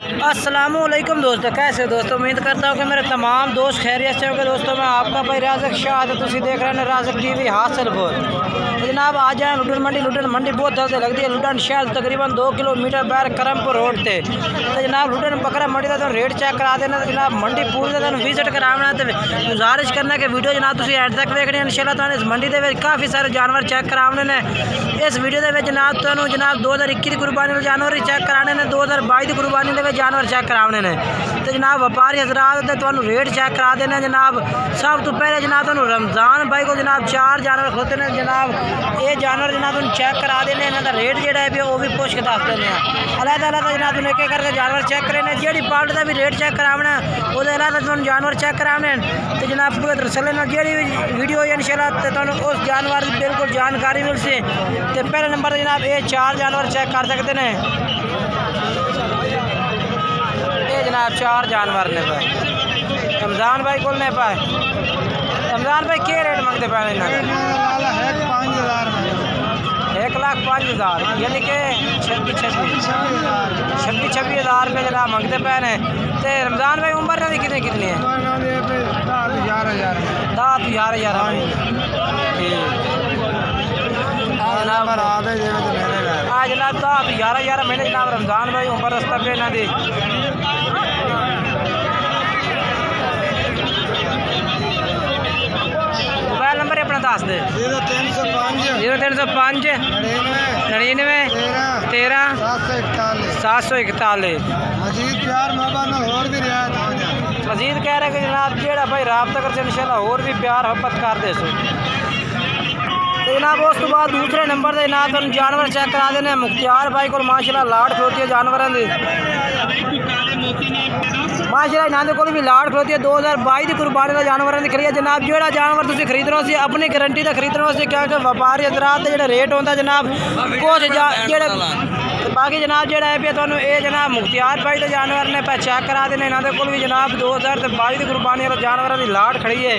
अस्सलामुअलैकुम दोस्तों, कैसे दोस्तों। उम्मीद करता हूँ कि मेरे तमाम दोस्त खैरियत से होंगे। दोस्तों मैं आपका भाई राज़क शाह तो तुम देख रहे हैं राज़क टीवी हासिलपुर। तो जनाब आ जाए लुटन मंडी बहुत जल्द लगती है। लुटन शहर तकरीबन 2 किलोमीटर बाहर करमपुर रोड से। तो जनाब लुटन बकरा मंडी का रेट चेक करा देना। तो जनाब मंडी पूरी तुम विजिट कराना। तो गुजारिश करना कि वीडियो जनाब तुम एंड तक देखनी। इंशाल्लाह तुहानू इस मंडी के काफ़ी सारे जानवर चेक कराने ने। इस वीडियो के जनाब तुहानू जनाब 2021 की कुर्बानी वाले जानवर ही चेक कराने ने, 2022 की कुर्बानी के जानवर चेक कराने ने। तो जनाब व्यापारी हजरात तुहानू रेट चेक करा देना। जनाब सब तो पहले जनाब तुहानू रमज़ान भाई को जनाब 4 जानवर होते हैं। जनाब ये जानवर जनाब तुम चेक करा देने। इन्हों का रेट जोड़ा है वो भी पुछ के दस देने। अलग अलग जनाब तुम एक करके जानवर चेक करें। जी पार्ट का भी रेट चेक कराना वो अलग तुम जानवर चेक कराने। तो जनाब पूरे तसल्ली जी वीडियो इंशाल्लाह तुहानू उस जानवर की बिल्कुल जानकारी मिल सी। तो पहले नंबर जनाब ये 4 जानवर चेक कर सकते हैं। ये जनाब 4 जानवर ने पाए रमज़ान भाई को नहीं पाए। रमज़ान भाई क्या रेट मंगते पे? 1,05,000 यानी कि 26,000 रुपये जनाब मंगते पे ने। तो रमज़ान भाई उम्र ने कितनी कितनी है? 10,000 जनाब 10,000 महीने जनाब रमज़ान भाई उम्र रस्ता पे ना दी। मोबाइल नंबर अपना दस दे। 0305 99 13 741। मजीद कह रहे कि जनाब जेड़ा भाई रब्ता कर इंशाल्लाह और भी प्यार मोहब्बत कर दे सो। तो जनाब उस तो बाद दूसरे नंबर से जनाब तुम जानवर चेक करा देने। मुख्तियार भाई को माशाल्लाह लाड़ खलोती है जानवरों की। माशाल्लाह इन्होंने को भी लाड़ खलोती है। 2022 की कुर्बानी का जानवरों की खड़ी है। जनाब जोड़ा जानवर तुम खरीदना सी अपनी गारंटी का खरीदना सी, क्योंकि व्यापारी हजरात जो रेट होता जनाब कुछ बाकी जनाब जोड़ा है पे तुहानू ये जनाब मुख्तियार भाई के जानवर ने पे चेक करा देने। इन्होंने को भी जनाब 2022 की कुर्बानी वाले जानवरों की लाड़ खड़ी है।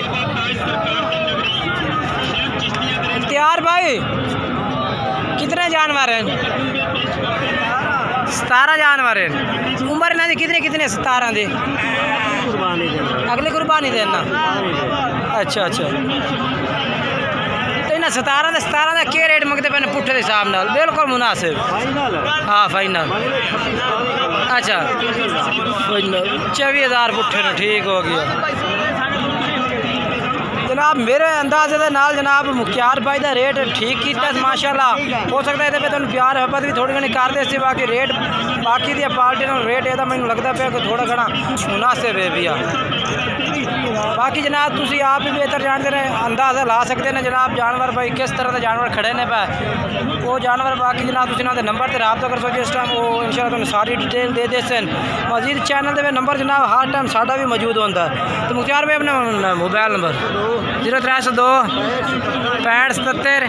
मुख्तियार भाई कितने जानवर हैं? 17 जानवर हैं। उम्र इन्हों की कितनी कितनी? 17 दी अगली कुर्बानी देना। अच्छा तो इन्हें 17 का क्या रेट मंगते पे पुट्ठे के हिसाब नाल? बिल्कुल मुनासिब। हाँ फाइनल। अच्छा 24,000 पुट्ठे ने। ठीक हो गया जनाब। मेरे अंदाजे के नाल जनाब मुख्तियार भाई का रेट ठीक किया माशाल्लाह। हो सकता है ये तुम प्यार मोहब्बत भी थोड़ी घनी कर दे सी। बाकी रेट बाकी दी पार्टी रेट यदा मैं लगता पे कि थोड़ा घना मुनासिब है भैया। बाकी जनाब तुम आप भी बेहतर जानते हैं, अंदाज़ा ला सकते हैं जनाब जानवर भाई किस तरह के जानवर खड़े ने पे वो जानवर। बाकी जनाब तुम इन्होंने नंबर से रब्ता कर सको। इस टाइम वो इंशाल्लाह तुम सारी डिटेल दे दे सन। मजीद चैनल के नंबर जनाब हर टाइम साडा भी मौजूद होता है। तो मुख्तियार भाई अपना मोबाइल नंबर 0302 65 77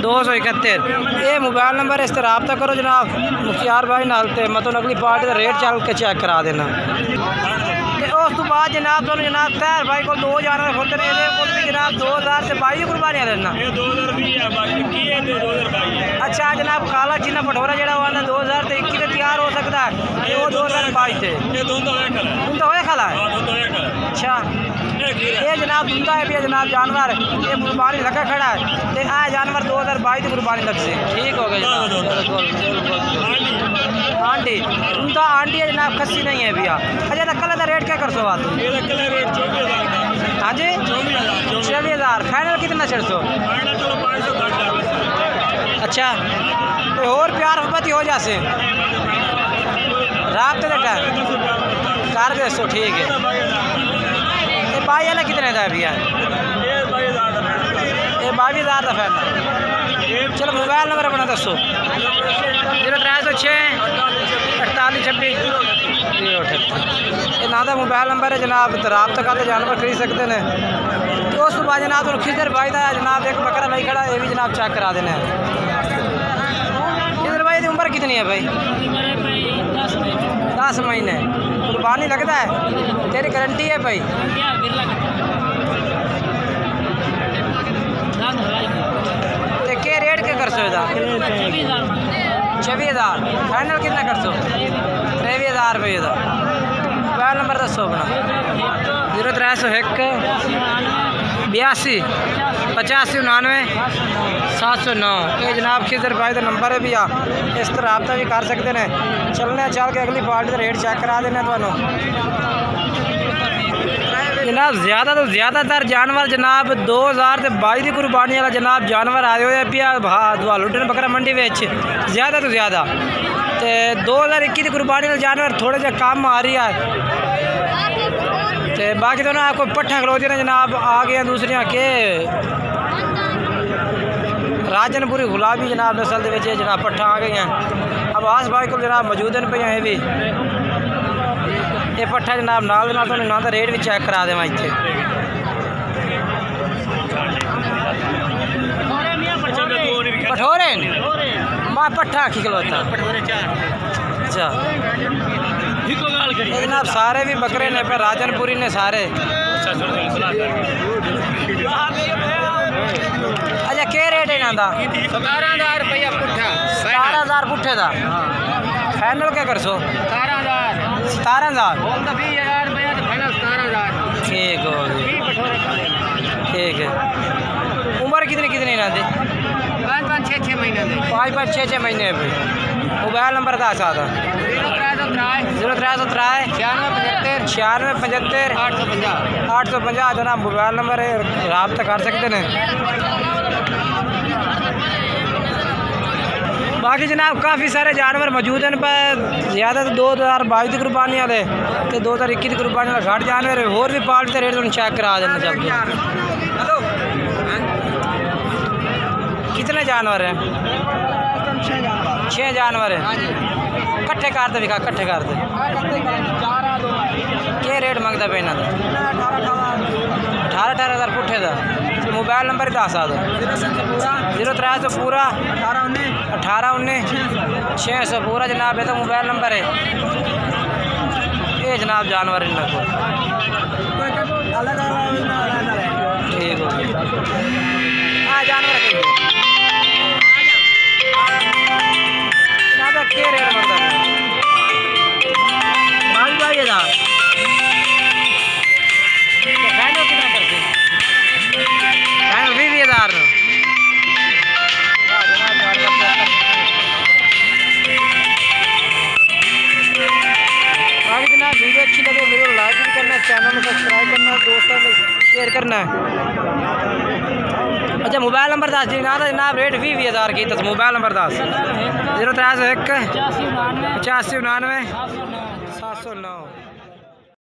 271 ये मोबाइल नंबर इस तरह रब्ता करो जनाब मुख्तियार भाई नाल। ते मतलब अगली पार्टी का रेट चल के चेक करा देना। उस तो बाद जनाब तुम जनाब तैर भाई को 2 जानवर होते हैं। ये जनाब 2022 की कुर्बानी देना। अच्छा जनाब काला चीना पटोरा जो 2021 से तैयार हो सकता है। वो 2022 से तुम तो खाला है। अच्छा ये जनाब दुंदा है भी जनाब जानवर ये कुर्बानी लगा खड़ा है। तो आ जानवर 2022 की कुर्बानी लग से। ठीक हो गया आंटी उनका आंटी है जनाब खस्सी नहीं है भैया। अच्छा तो कल का रेट क्या कर सो बात? हाँ जी 24,000 फाइनल कितना चढ़ सो? अच्छा तो और प्यार मोहब्बत हो जासे रात कर दे सो। ठीक है भाई वाला कितने का है भैया? ये 22,000 का फाइनल। चलो मोबाइल नंबर अपना दसो। 0306 48 26 078 ये ना मोबाइल नंबर है जनाब। तो रब्ता करके जानवर खरीद सकते हैं। तो उस बाद जनाब तो खिजर भाई का जनाब एक बकरा भाई खड़ा ये भी जनाब चेक करा देना। खिजर भाई की उम्र कितनी है भाई? 10 महीने। कुर्बानी लगता है तेरी गारंटी है भाई? के रेट के कर सो? 26,000 फाइनल कितना कर सो? 23,000 रुपये का। मोबाइल नंबर दसो अपना। 0301 82 85 99 709। ये जनाब खिजर भाई का नंबर है भैया, इस तरह रब्ता भी कर सकते हैं। चलने चल के अगली पार्टी का रेट चेक करा देना थानू जनाब। ज़्यादा तो ज़्यादातर जानवर जनाब 2022 की कुर्बानी वाला जनाब जानवर आए हुए पिया लुड्डन बकरा मंडी में ज़्यादा तो ज़्यादा। तो 2021 की कुर्बानी वाले जानवर थोड़े से कम आ रही है। तो बाकी तो ना आपको पट्ठा खलोती ना जनाब आ गए दूसरियाँ के राजनपुरी गुलाबी जनाब नस्ल के जनाब पट्ठा आ गई हैं। अब आस भाई को जनाब मौजूद हैं पे ये भी ये पट्ठा जनाब नाल ना तो रेट भी चेक करा देव इतने। पठोरे मैं पट्ठा आखी खलोता। अच्छा जनाब सारे भी बकरे ने पे राजनपुरी ने सारे। अच्छा क्या रेट है इन्हों का? 17,000 रुपया पुट्ठा। 17,000 पुट्ठे का फाइनल क्या कर सो? 17,000 रुपया ठीक हो ठीक है। उम्र कितनी कितनी इन्हों की? 5-5 6-6 महीने 5-5 6-6 महीने पे। मोबाइल नंबर का साथ 0303 96 75 850 जनाब मोबाइल नंबर है, रब्ता कर सकते हैं। बाकी जनाब काफ़ी सारे जानवर मौजूद हैं पर ज़्यादा तो 2022 की कुर्बानी वाले तो 2021 की कुर्बानी वाले घट जानवर है। होर भी पार्टी का रेट तुम चेक करा देना चल के। कितने जानवर हैं? 6 जानवर हैं। कट्ठे कर दे विखा कट्ठे कर दे। क्या रेट मंगता पे इन्हों 18,000 पुट्ठे का। मोबाइल नंबर दस आ दो। 0300 पूरा 1819 600 पूरा जनाब है तो मोबाइल नंबर है। ये जनाब जानवर इन को ठीक हो हाँ जानवर क्या रेट बनता है? भाई जनाब फाइनल कितना करते? फाइनल 20,000 बाकी जनाब वीडियो अच्छी लगे वीडियो लाइक भी करना, चैनल को सब्सक्राइब करना, दोस्तों में शेयर करना है। अच्छा मोबाइल नंबर दस जी ना जनाब रेट 20,000 की। तो मोबाइल नंबर 10 0301 85 99 709।